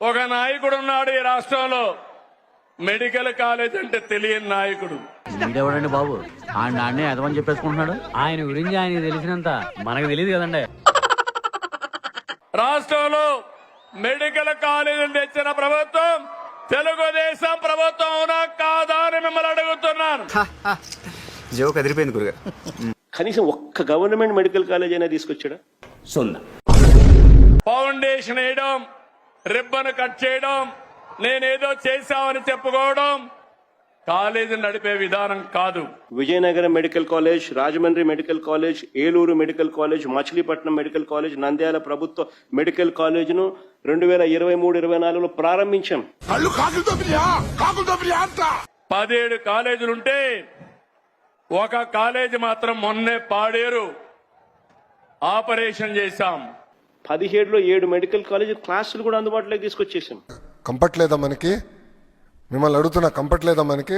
ఒక నాయకుడు ఉన్నాడు ఈ రాష్ట్రంలో, మెడికల్ కాలేజ్ అంటే తెలియని నాయకుడు. వీడెవడండి బాబు? నాన్నే ఎదవని చెప్పేసుకుంటున్నాడు. ఆయన గురించి ఆయనకి తెలిసినంత మనకు తెలియదు కదండి. రాష్ట్రంలో మెడికల్ కాలేజీలు తెచ్చిన ప్రభుత్వం తెలుగుదేశం ప్రభుత్వం అవునా కాదా అని మిమ్మల్ని అడుగుతున్నాను. జోక్ అదిరిపోయింది గురుగారు. కనీసం ఒక్క గవర్నమెంట్ మెడికల్ కాలేజ్ అయినా తీసుకొచ్చాడా? ఫౌండేషన్ వేయడం, రిబ్బన్ కట్ చేయడం, నేనేదో చేశామని చెప్పుకోవడం కాలేజీ నడిపే విధానం కాదు. Vizianagaram medical college, Rajahmundry medical college, Eluru medical college, Machilipatnam medical college, Nandyal ప్రభుత్వ మెడికల్ కాలేజ్ను 2023-24లో ప్రారంభించాం. 17 కాలేజీలుంటే ఒక కాలేజీ మాత్రం మొన్నే పాడేరు ఆపరేషన్ చేశాం. 17లో 7 మెడికల్ కాలేజ్ క్లాసులు కూడా అందుబాటులోకి తీసుకొచ్చేసాం. కంపట్లేదా మనకి? మిమ్మల్ని అడుగుతున్నా, కంపట్లేదా మనకి?